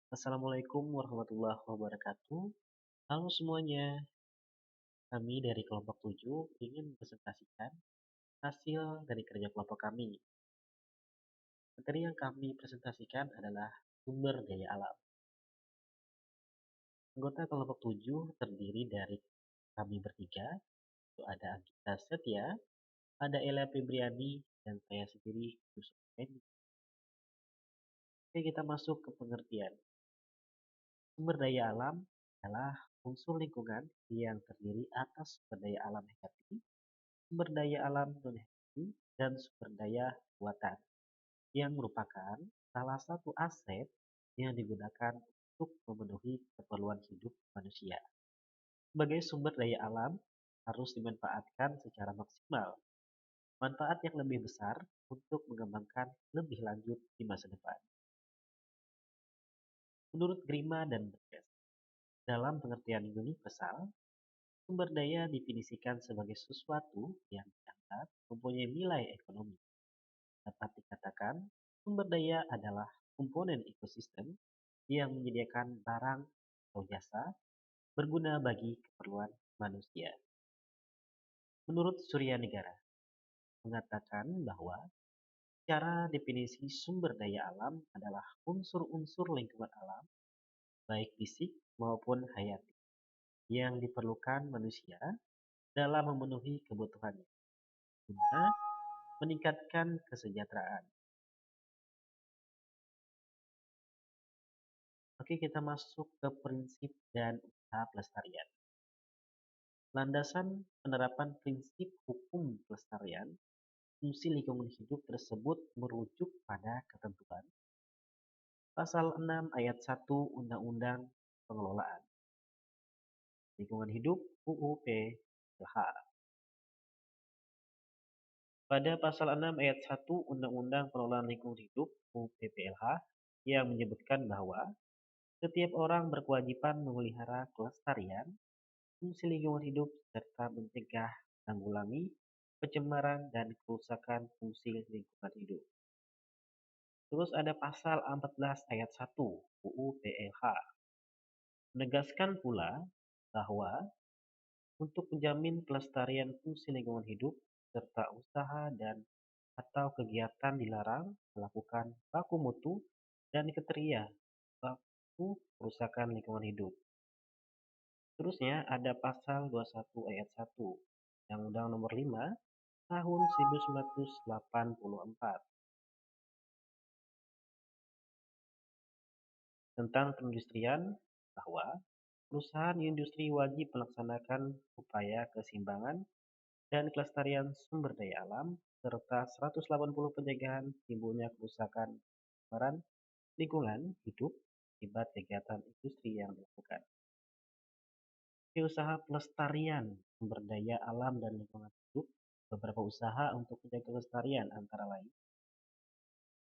Assalamualaikum warahmatullahi wabarakatuh. Halo semuanya, kami dari kelompok 7 ingin presentasikan hasil dari kerja kelompok kami. Materi yang kami presentasikan adalah sumber daya alam. Anggota kelompok 7 terdiri dari kami bertiga, itu ada Agita Setia, ada Ella Febriani, dan saya sendiri, Yusuf Fendi. Oke, kita masuk ke pengertian. Sumber daya alam adalah unsur lingkungan yang terdiri atas sumber daya alam hayati, sumber daya alam non-hayati, dan sumber daya buatan yang merupakan salah satu aset yang digunakan untuk memenuhi keperluan hidup manusia. Sebagai sumber daya alam harus dimanfaatkan secara maksimal. Manfaat yang lebih besar untuk mengembangkan lebih lanjut di masa depan. Menurut Grima dan Burgess, dalam pengertian universal, sumber daya definisikan sebagai sesuatu yang dianggap mempunyai nilai ekonomi. Dapat dikatakan, sumber daya adalah komponen ekosistem yang menyediakan barang atau jasa berguna bagi keperluan manusia. Menurut Surya Negara, mengatakan bahwa cara definisi sumber daya alam adalah unsur-unsur lingkungan alam, baik fisik maupun hayati, yang diperlukan manusia dalam memenuhi kebutuhannya, guna meningkatkan kesejahteraan. Oke, kita masuk ke prinsip dan usaha pelestarian. Landasan penerapan prinsip hukum pelestarian fungsi lingkungan hidup tersebut merujuk pada ketentuan Pasal 6 ayat 1 Undang-Undang Pengelolaan Lingkungan Hidup UU PLH. Pada pasal 6 ayat 1 Undang-Undang Pengelolaan Lingkungan Hidup UU PPLH yang menyebutkan bahwa setiap orang berkewajiban memelihara kelestarian fungsi lingkungan hidup serta mencegah, menanggulangi pencemaran dan kerusakan fungsi lingkungan hidup. Terus ada pasal 14 ayat 1 UU PLH. Menegaskan pula bahwa untuk menjamin pelestarian fungsi lingkungan hidup serta usaha dan atau kegiatan dilarang melakukan baku mutu dan kriteria baku kerusakan lingkungan hidup. Terusnya ada pasal 21 ayat 1 Undang-Undang Nomor 5 Tahun 1984 tentang perindustrian bahwa perusahaan industri wajib melaksanakan upaya keseimbangan dan kelestarian sumber daya alam serta 180 pencegahan timbulnya kerusakan pencemaran lingkungan hidup akibat kegiatan industri yang dilakukan. Usaha pelestarian sumber daya alam dan lingkungan hidup, beberapa usaha untuk menjaga kelestarian antara lain: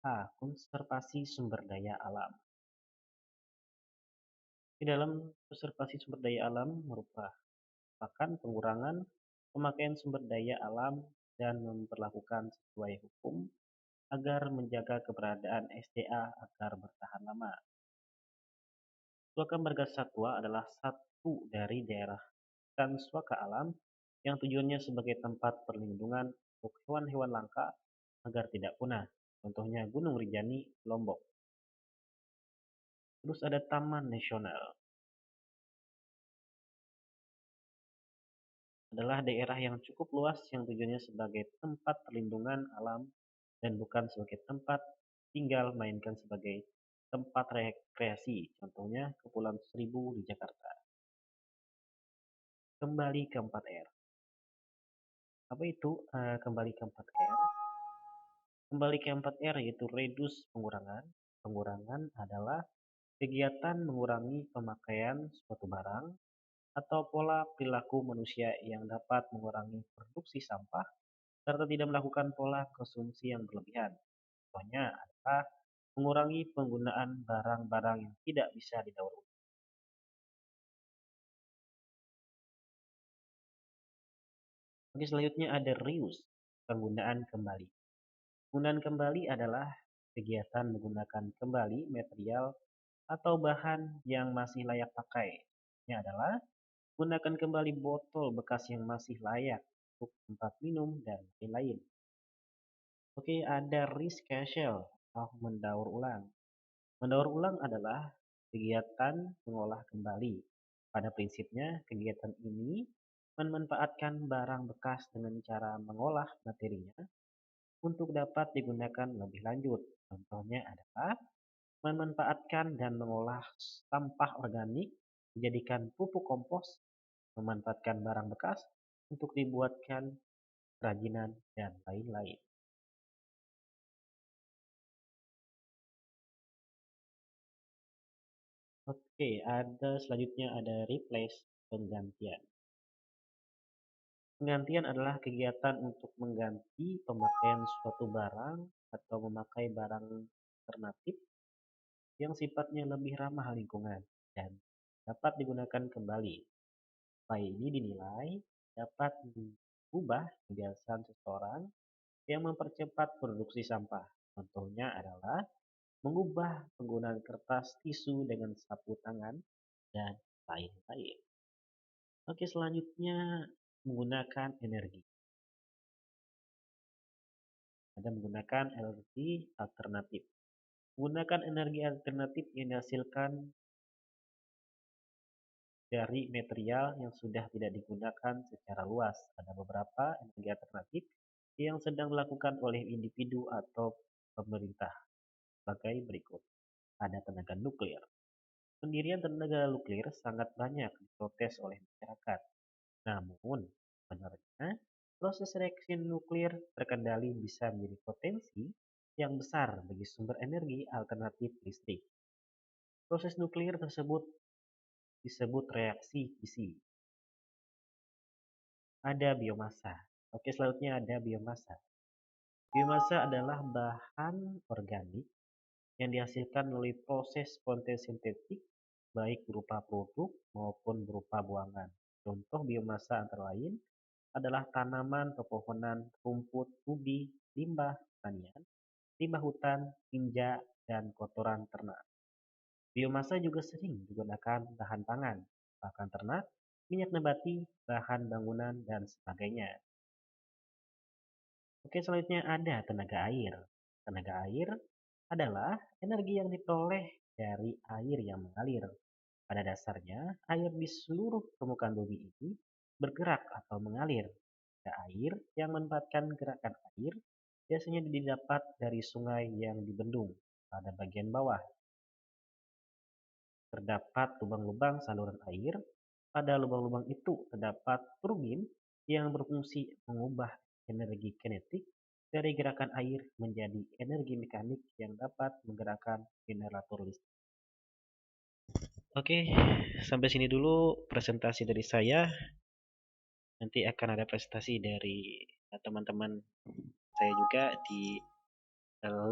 A. Konservasi sumber daya alam. Di dalam konservasi sumber daya alam merupakan pengurangan pemakaian sumber daya alam dan memperlakukan sesuai hukum agar menjaga keberadaan SDA agar bertahan lama. Suaka Marga Satwa adalah satu dari daerah hutan suaka alam yang tujuannya sebagai tempat perlindungan untuk hewan-hewan langka agar tidak punah. Contohnya Gunung Rinjani, Lombok. Terus ada Taman Nasional. Adalah daerah yang cukup luas yang tujuannya sebagai tempat perlindungan alam dan bukan sebagai tempat tinggal, melainkan sebagai tempat rekreasi. Contohnya Kepulauan Seribu di Jakarta. Kembali ke 4R. Apa itu kembali ke 4R? Kembali ke 4R yaitu reduce pengurangan. Pengurangan adalah kegiatan mengurangi pemakaian suatu barang atau pola perilaku manusia yang dapat mengurangi produksi sampah serta tidak melakukan pola konsumsi yang berlebihan. Contohnya adalah mengurangi penggunaan barang-barang yang tidak bisa didaur ulang. Oke, selanjutnya ada reuse, penggunaan kembali. Penggunaan kembali adalah kegiatan menggunakan kembali material atau bahan yang masih layak pakai. Ini adalah gunakan kembali botol bekas yang masih layak untuk tempat minum dan lain-lain. Oke, ada recycle atau mendaur ulang. Mendaur ulang adalah kegiatan mengolah kembali. Pada prinsipnya, kegiatan ini memanfaatkan barang bekas dengan cara mengolah materinya untuk dapat digunakan lebih lanjut. Contohnya adalah memanfaatkan dan mengolah sampah organik dijadikan pupuk kompos, memanfaatkan barang bekas untuk dibuatkan kerajinan, dan lain-lain. Oke, ada selanjutnya ada replace, penggantian. Penggantian adalah kegiatan untuk mengganti pemakaian suatu barang atau memakai barang alternatif yang sifatnya lebih ramah lingkungan dan dapat digunakan kembali. Upaya ini dinilai dapat mengubah kebiasaan seseorang yang mempercepat produksi sampah. Contohnya adalah mengubah penggunaan kertas tisu dengan sapu tangan dan lain-lain. Oke, selanjutnya menggunakan energi. Ada menggunakan energi alternatif. Menggunakan energi alternatif yang dihasilkan dari material yang sudah tidak digunakan secara luas. Ada beberapa energi alternatif yang sedang dilakukan oleh individu atau pemerintah sebagai berikut. Ada tenaga nuklir. Pendirian tenaga nuklir sangat banyak diprotes oleh masyarakat. Namun, sebenarnya proses reaksi nuklir terkendali bisa menjadi potensi yang besar bagi sumber energi alternatif listrik. Proses nuklir tersebut disebut reaksi fisi. Ada biomasa. Oke, selanjutnya ada biomasa. Biomasa adalah bahan organik yang dihasilkan melalui proses fotosintetik baik berupa produk maupun berupa buangan. Contoh biomasa antara lain adalah tanaman, pepohonan, rumput, ubi, limbah pertanian, limbah hutan, tinja, dan kotoran ternak. Biomasa juga sering digunakan bahan pangan, pakan ternak, minyak nabati, bahan bangunan, dan sebagainya. Oke, selanjutnya ada tenaga air. Tenaga air adalah energi yang diperoleh dari air yang mengalir. Pada dasarnya, air di seluruh permukaan bumi ini bergerak atau mengalir. Ada air yang memanfaatkan gerakan air biasanya didapat dari sungai yang dibendung. Pada bagian bawah terdapat lubang-lubang saluran air. Pada lubang-lubang itu terdapat turbin yang berfungsi mengubah energi kinetik dari gerakan air menjadi energi mekanik yang dapat menggerakkan generator listrik. Oke, sampai sini dulu presentasi dari saya. Nanti akan ada presentasi dari teman-teman saya juga di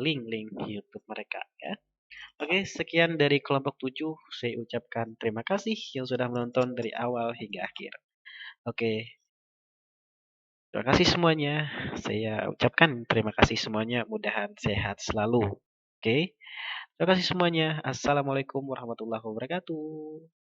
link-link YouTube mereka ya. Oke, sekian dari kelompok 7. Saya ucapkan terima kasih yang sudah menonton dari awal hingga akhir. Oke, terima kasih semuanya. Saya ucapkan terima kasih semuanya. Mudahan sehat selalu. Oke, terima kasih semuanya. Assalamualaikum warahmatullahi wabarakatuh.